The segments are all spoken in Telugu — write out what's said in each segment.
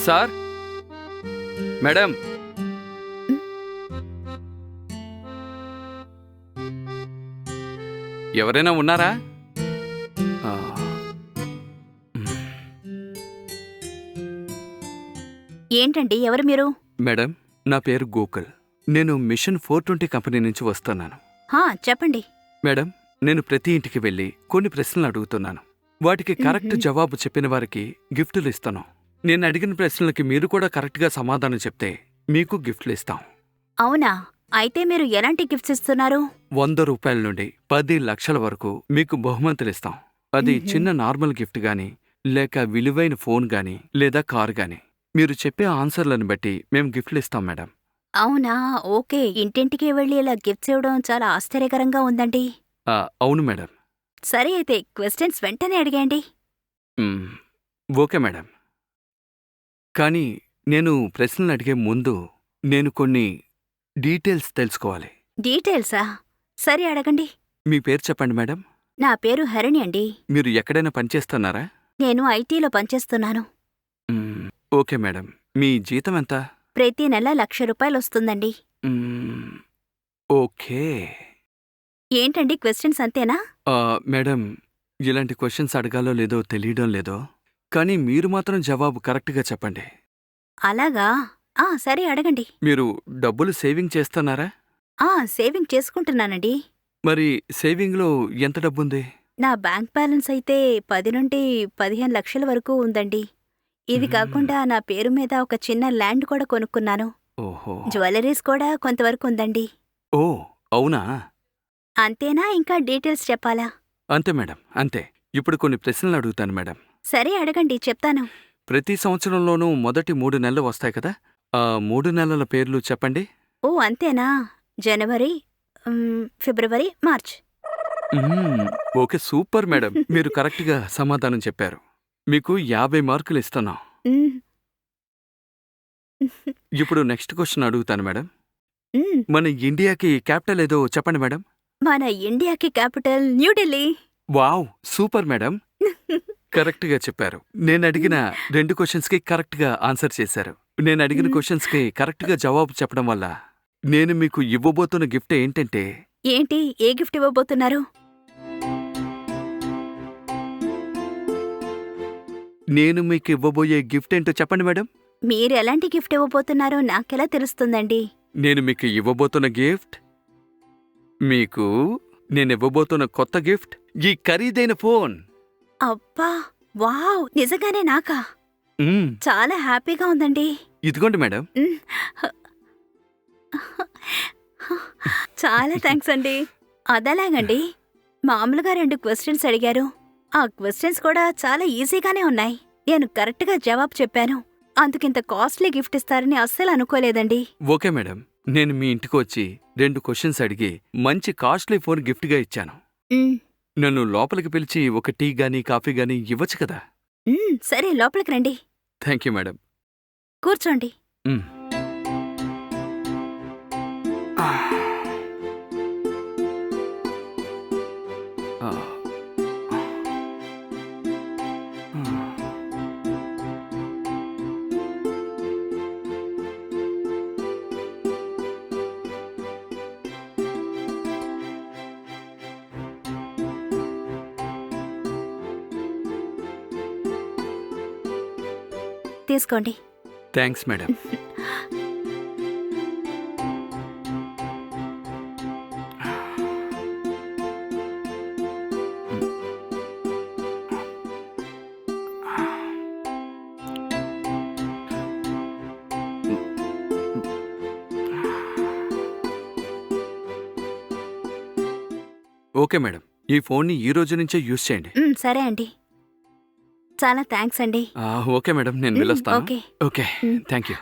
సార్, మేడం, ఎవరైనా ఉన్నారా? ఆ, ఏంటండి ఎవరు మీరు? మేడం, నా పేరు గోకుల్. నేను మిషన్ 420 కంపెనీ నుంచి వస్తున్నాను. చెప్పండి. మేడం, నేను ప్రతి ఇంటికి వెళ్ళి కొన్ని ప్రశ్నలు అడుగుతున్నాను. వాటికి కరెక్ట్ జవాబు చెప్పిన వారికి గిఫ్టులు ఇస్తాను. నేను అడిగిన ప్రశ్నలకి మీరు కూడా కరెక్ట్గా సమాధానం చెప్తే మీకు గిఫ్ట్లు ఇస్తాం. అవునా? అయితే మీరు ఎలాంటి గిఫ్ట్స్ ఇస్తున్నారు? 100 రూపాయల నుండి 10 లక్షల వరకు మీకు బహుమతులిస్తాం. అది చిన్న నార్మల్ గిఫ్ట్ గాని, లేక విలువైన ఫోన్ గాని, లేదా కారు గాని. మీరు చెప్పే ఆన్సర్లను బట్టి మేం గిఫ్ట్లు ఇస్తాం మేడం. అవునా? ఓకే. ఇంటింటికి వెళ్ళి ఇలా గిఫ్ట్స్ ఇవ్వడం చాలా ఆశ్చర్యకరంగా ఉందండి. అవును మేడం. సరే అయితే క్వశ్చన్స్ వెంటనే అడిగేయండి. మ్, ఓకే మేడం. కానీ నేను ప్రశ్నలు అడిగే ముందు నేను కొన్ని డీటెయిల్స్ తెలుసుకోవాలి. డీటెయిల్సా? సరే అడగండి. మీ పేరు చెప్పండి మేడం. నా పేరు హరిణి అండి. మీరు ఎక్కడైనా పనిచేస్తున్నారా? నేను ఐటీలో పనిచేస్తున్నాను. మ్, ఓకే మేడం. మీ జీతం ఎంత? ప్రతి నెల 1,00,000 రూపాయలు వస్తుందండి. మ్, ఓకే. ఏంటండి క్వశ్చన్స్ అంతేనా? మేడం, ఇలాంటి క్వశ్చన్స్ అడగాలో లేదో తెలియడం లేదో, కానీ మీరు మాత్రం జవాబు కరెక్ట్గా చెప్పండి. అలాగా? సరే అడగండి. మీరు డబ్బులు సేవింగ్ చేస్తున్నారా? సేవింగ్ చేసుకుంటున్నానండి. మరి సేవింగ్లో ఎంత డబ్బుంది? నా బ్యాంక్ బ్యాలెన్స్ అయితే 10 నుండి 15 లక్షల వరకు ఉందండి. ఇది కాకుండా నా పేరు మీద ఒక చిన్న ల్యాండ్ కూడా కొనుక్కున్నాను. ఓహో, జ్యువెలరీస్ కూడా కొంతవరకు ఉందండి. ఓ అవునా? అంతేనా? ఇంకా డీటెయిల్స్ చెప్పాలా? అంతే మేడం, అంతే. ఇప్పుడు కొన్ని ప్రశ్నలు అడుగుతాను మేడం. సరే అడగండి, చెప్తాను. ప్రతి సంవత్సరంలోనూ మొదటి 3 నెలలు వస్తాయి కదా, ఆ 3 నెలల పేర్లు చెప్పండి. అంతేనా? జనవరి, ఫిబ్రవరి, మార్చ్. Okay, super madam. మీరు కరెక్ట్గా సమాధానం చెప్పారు. మీకు 50 మార్కులు ఇస్తున్నాం. మ్, ఇప్పుడు నెక్స్ట్ క్వశ్చన్ అడుగుతాను మేడం. మ్. మన ఇండియాకి క్యాపిటల్ ఏదో చెప్పండి మేడం. మన ఇండియాకి capital New Delhi. Wow, super madam. కరెక్ట్గా చెప్పారు. నేను అడిగిన 2 క్వశ్చన్స్కి కరెక్ట్గా ఆన్సర్ చేశారు. నేను అడిగిన క్వశ్చన్స్కి కరెక్ట్గా జవాబు చెప్పడం వల్ల నేను మీకు ఇవ్వబోతున్న గిఫ్ట్ ఏంటంటే, ఏంటి? ఏ గిఫ్ట్ ఇవ్వబోతున్నారు? నేను మీకు ఇవ్వబోయే గిఫ్ట్ ఏంటో చెప్పండి మేడం. మీరు ఎలాంటి గిఫ్ట్ ఇవ్వబోతున్నారో నాకెలా తెలుస్తుందండి? నేను మీకు ఇవ్వబోతున్న గిఫ్ట్, మీకు నేనివ్వబోతున్న కొత్త గిఫ్ట్ ఈ ఖరీదైన ఫోన్. అబ్బా, వావ్! నిజంగానే నాకా? మ్మ్, చాలా హ్యాపీగా ఉందండి. ఇదిగోండి మేడం. మ్. చాలా థ్యాంక్స్ అండి. అదలాగండి. మామూలుగా 2 క్వశ్చన్స్ అడిగారు. ఆ క్వశ్చన్స్ కూడా చాలా ఈజీగానే ఉన్నాయి. నేను కరెక్ట్గా జవాబు చెప్పాను. అందుకింత కాస్ట్లీ గిఫ్ట్ ఇస్తారని అస్సలు అనుకోలేదండి. ఓకే మేడం, నేను మీ ఇంటికి వచ్చి 2 క్వశ్చన్స్ అడిగి మంచి కాస్ట్లీ ఫోన్ గిఫ్ట్గా ఇచ్చాను. మ్, నన్ను లోపలికి పిలిచి ఒక టీ గానీ కాఫీ గానీ ఇవ్వచ్చు కదా. సరే లోపలికి రండి. Thank you madam. కూర్చోండి. మ్. ఆ. ఆ. తీసుకోండి. Thanks madam. ఓకే మేడం, ఈ ఫోన్ని ఈ రోజు నుంచే యూజ్ చేయండి. సరే అండి. చాలా థ్యాంక్స్ అండి. ఓకే మేడం, నేను వెళ్ళొస్తాను. ఓకే. Okay, thank you.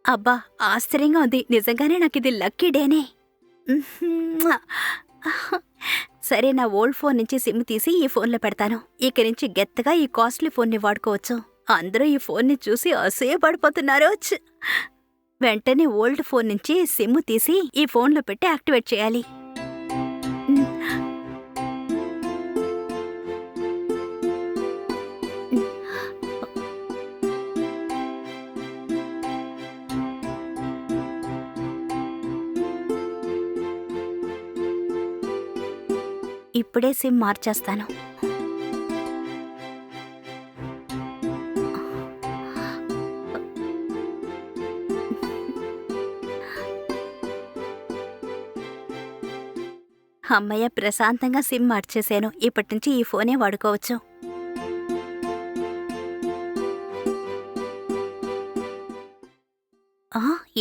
అబ్బా, ఆశ్చర్యంగా ఉంది. నిజంగానే నాకిది లక్కీ డేనే. సరే, నా ఓల్డ్ ఫోన్ నుంచి సిమ్ తీసి ఈ ఫోన్లో పెడతాను. ఇక నుంచి గెత్తగా ఈ కాస్ట్లీ ఫోన్ని వాడుకోవచ్చు. అందరూ ఈ ఫోన్ని చూసి అసూయపడిపోతున్నారు. వెంటనే ఓల్డ్ ఫోన్ నుంచి సిమ్ తీసి ఈ ఫోన్లో పెట్టి యాక్టివేట్ చేయాలి. ఇప్పుడే సిమ్ మార్చేస్తాను. అమ్మయ్య, ప్రశాంతంగా సిమ్ మార్చేశాను. ఇప్పటినుంచి ఈ ఫోనే వాడుకోవచ్చు.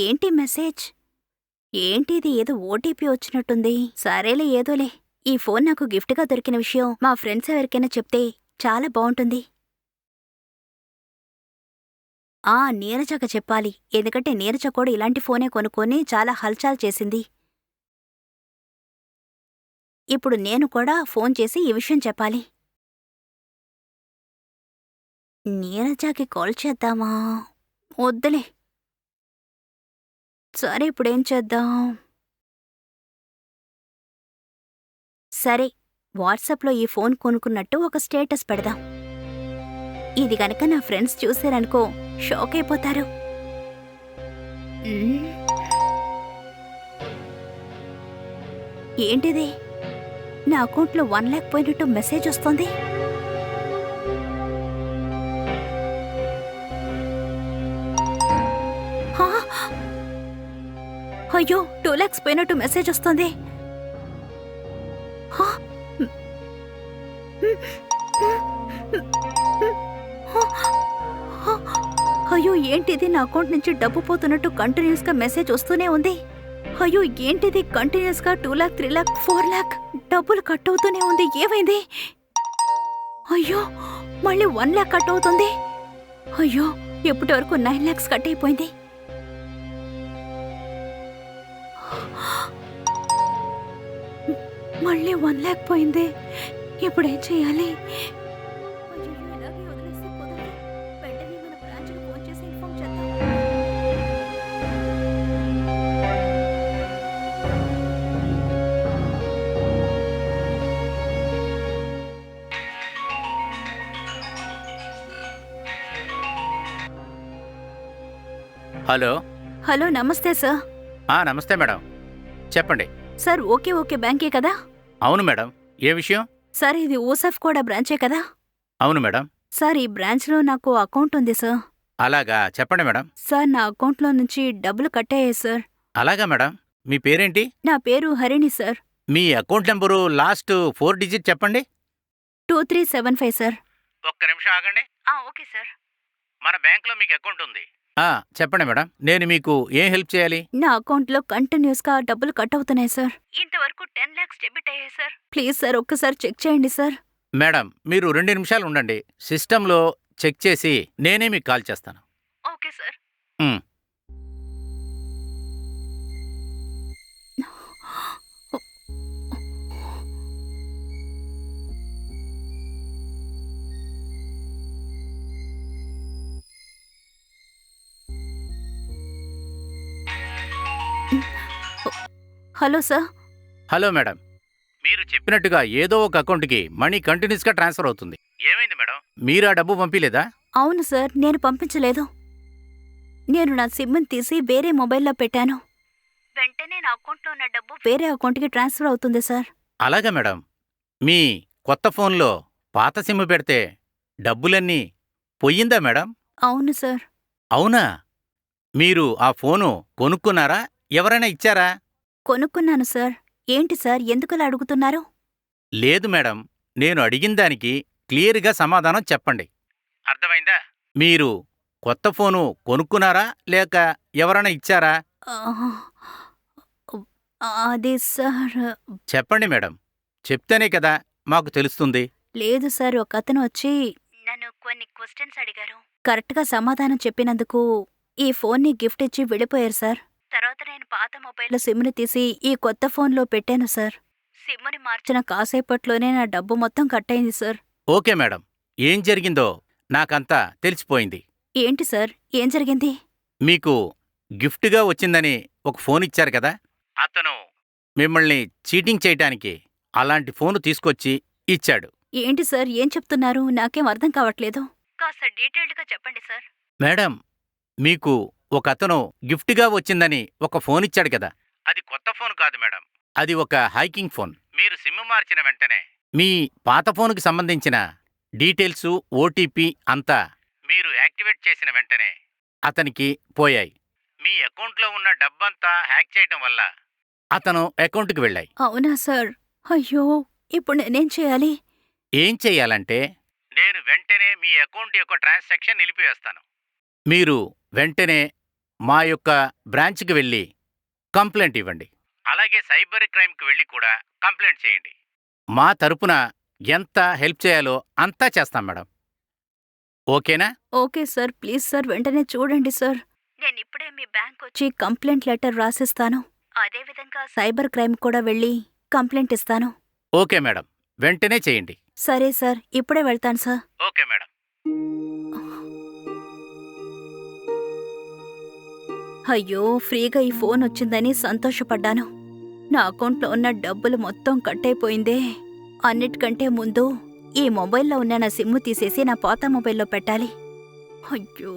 ఏంటి మెసేజ్? ఏంటిది? ఏదో ఓటీపీ వచ్చినట్టుంది. సరేలే, ఏదోలే. ఈ ఫోన్ నాకు గిఫ్ట్గా దొరికిన విషయం మా ఫ్రెండ్స్ ఎవరికైనా చెప్తే చాలా బాగుంటుంది. నీరజకు చెప్పాలి. ఎందుకంటే నీరజ కూడా ఇలాంటి ఫోనే కొనుక్కొని చాలా హల్చల్ చేసింది. ఇప్పుడు నేను కూడా ఫోన్ చేసి ఈ విషయం చెప్పాలి. నీరజకి కాల్ చేద్దామా? వద్దులే. సరే, ఇప్పుడేం చేద్దాం? సరే, వాట్సాప్లో ఈ ఫోన్ కొనుక్కున్నట్టు ఒక స్టేటస్ పెడదాం. ఇది గనక నా ఫ్రెండ్స్ చూసారనుకో, షాక్ అయిపోతారు. ఏంటిది? నా అకౌంట్లో 1 lakh పోయినట్టు మెసేజ్ వస్తుంది. అయ్యో, 2 lakhs పోయినట్టు మెసేజ్ వస్తుంది. అయ్యో, ఏంటిది? నా అకౌంట్ నుంచి డబ్బు పోతున్నట్టు కంటిన్యూస్గా మెసేజ్ వస్తూనే ఉంది. అయ్యో, ఏంటిది? కంటిన్యూస్గా 2 lakh, 3 lakh, 4 lakh డబ్బులు కట్ అవుతూనే ఉంది. ఏమైంది? అయ్యో, మళ్ళీ 1 lakh కట్ అవుతుంది. అయ్యో, ఇప్పటి వరకు 9 lakhs కట్ అయిపోయింది. మళ్ళీ 1 lakh పోయింది. ఇప్పుడేం చేయాలి? అయ్యో, ఇలాగే వదిలేస్తే కుదరదు. వెంటనే మన బ్రాంచ్కి ఫోన్ చేసి ఇన్ఫార్మ్ చేద్దాం. హలో. హలో, నమస్తే సార్. నమస్తే మేడం, చెప్పండి. సార్, ఓకే బ్యాంకే కదా? అవును మేడం, ఏ విషయం? సార్, ఇది ఊసఫ్ కూడా బ్రాంచే కదా? అవును మేడం. సార్, ఈ బ్రాంచ్లో నాకు అకౌంట్ ఉంది సార్. అలాగా, చెప్పండి మేడం. సార్, నా అకౌంట్లో నుంచి డబ్బులు కట్టయ్యాయి సార్. అలాగా మేడం, మీ పేరేంటి? నా పేరు హరిణి సార్. మీ అకౌంట్ నెంబరు లాస్ట్ 4 digit చెప్పండి. 2375 సార్. ఒక్క నిమిషం ఆగండి. Okay sir. మన బ్యాంక్లో మీకు అకౌంట్ ఉంది. చెప్పండి మేడం, నేను మీకు ఏం హెల్ప్ చేయాలి? నా అకౌంట్లో కంటిన్యూస్గా డబ్బులు కట్ అవుతున్నాయి సార్. ఇంతవరకు 10 lakhs డెబిట్ అయ్యాయి సార్. ప్లీజ్ సార్, ఒక్కసారి చెక్ చేయండి సార్. మేడం, మీరు 2 నిమిషాలు ఉండండి. సిస్టంలో చెక్ చేసి నేనే మీకు కాల్ చేస్తాను. Okay sir. Hello sir. Hello madam, మీరు చెప్పినట్టుగా ఏదో ఒక అకౌంట్కి మనీ కంటిన్యూస్గా ట్రాన్స్ఫర్ అవుతుంది. ఏమైంది మేడం? మీరు ఆ డబ్బు పంపిలేదా? అవును సార్, నేను పంపించలేదు. నేను నా సిమ్ని తీసి వేరే మొబైల్లో పెట్టాను. వెంటనే నా అకౌంట్లో ఉన్న డబ్బు వేరే అకౌంట్కి ట్రాన్స్ఫర్ అవుతుంది సార్. అలాగా మేడం, మీ కొత్త ఫోన్లో పాత సిమ్ పెడితే డబ్బులన్నీ పొయ్యిందా మేడం? అవును సార్. అవునా? మీరు ఆ ఫోను కొనుక్కున్నారా? ఎవరైనా ఇచ్చారా? కొనుక్కున్నాను సార్. ఏంటి సార్, ఎందుకలా అడుగుతున్నారు? లేదు మేడం, నేను అడిగిన దానికి క్లియర్గా సమాధానం చెప్పండి. అర్థమైందా? మీరు కొత్త ఫోను కొనుక్కున్నారా లేక ఎవరైనా ఇచ్చారా? అది సార్. చెప్పండి మేడం, చెప్తేనే కదా మాకు తెలుస్తుంది. లేదు సార్, ఒక అతను వచ్చి నన్ను కొన్ని క్వశ్చన్స్ అడిగారు. కరెక్ట్గా సమాధానం చెప్పినందుకు ఈ ఫోన్ని గిఫ్ట్ ఇచ్చి వెళ్ళిపోయారు సార్. తర్వాత నేను పాత మొబైల్లో సిమ్ని తీసి ఈ కొత్త ఫోన్లో పెట్టాను సార్. సిమ్ని మార్చిన కాసేపట్లోనే నా డబ్బు మొత్తం కట్ అయింది సార్. ఓకే మేడం, ఏం జరిగిందో నాకంతా తెలిసిపోయింది. ఏంటి సార్, ఏం జరిగింది? మీకు గిఫ్ట్గా వచ్చిందని ఒక ఫోన్ ఇచ్చారు కదా, అతను మిమ్మల్ని చీటింగ్ చేయటానికి అలాంటి ఫోను తీసుకొచ్చి ఇచ్చాడు. ఏంటి సార్, ఏం చెప్తున్నారు? నాకేం అర్థం కావట్లేదు. కాస్త డీటెయిల్డ్గా చెప్పండి సార్. మేడం, మీకు ఒక అతను గిఫ్ట్గా వచ్చిందని ఒక ఫోన్ ఇచ్చాడు కదా, అది కొత్త ఫోన్ కాదు మేడం. అది ఒక హ్యాకింగ్ ఫోన్. మీరు సిమ్ మార్చిన వెంటనే మీ పాత ఫోన్కి సంబంధించిన డీటెయిల్స్, ఓటీపీ అంతా మీరు యాక్టివేట్ చేసిన వెంటనే అతనికి పోయాయి. మీ అకౌంట్లో ఉన్న డబ్బంతా హ్యాక్ చేయడం వల్ల అతను అకౌంట్కి వెళ్ళాయి. అవునా సార్? అయ్యో, ఇప్పుడు నేనేం చేయాలి? ఏం చెయ్యాలంటే నేను వెంటనే మీ అకౌంట్ యొక్క ట్రాన్సాక్షన్ నిలిపివేస్తాను. మీరు వెంటనే మా యొక్క బ్రాంచ్కి వెళ్ళి కంప్లైంట్ ఇవ్వండి. అలాగే సైబర్ క్రైమ్కి వెళ్ళి కూడా కంప్లైంట్ చేయండి. మా తరపున ఎంత హెల్ప్ చేయాలో అంతా చేస్తాం మేడం. ఓకేనా? ఓకే సార్, ప్లీజ్ సార్ వెంటనే చూడండి సార్. నేను ఇప్పుడే మీ బ్యాంక్ వచ్చి కంప్లైంట్ లెటర్ రాసిస్తాను. అదేవిధంగా సైబర్ క్రైమ్ కూడా వెళ్ళి కంప్లైంట్ ఇస్తాను. ఓకే మేడం, వెంటనే చేయండి. సరే సార్, ఇప్పుడే వెళ్తాను సార్. Okay madam. అయ్యో, ఫ్రీగా ఈ ఫోన్ వచ్చిందని సంతోషపడ్డాను. నా అకౌంట్లో ఉన్న డబ్బులు మొత్తం కట్ అయిపోయిందే. అన్నిటికంటే ముందు ఈ మొబైల్లో ఉన్న నా సిమ్ము తీసేసి నా పాత మొబైల్లో పెట్టాలి. అయ్యో.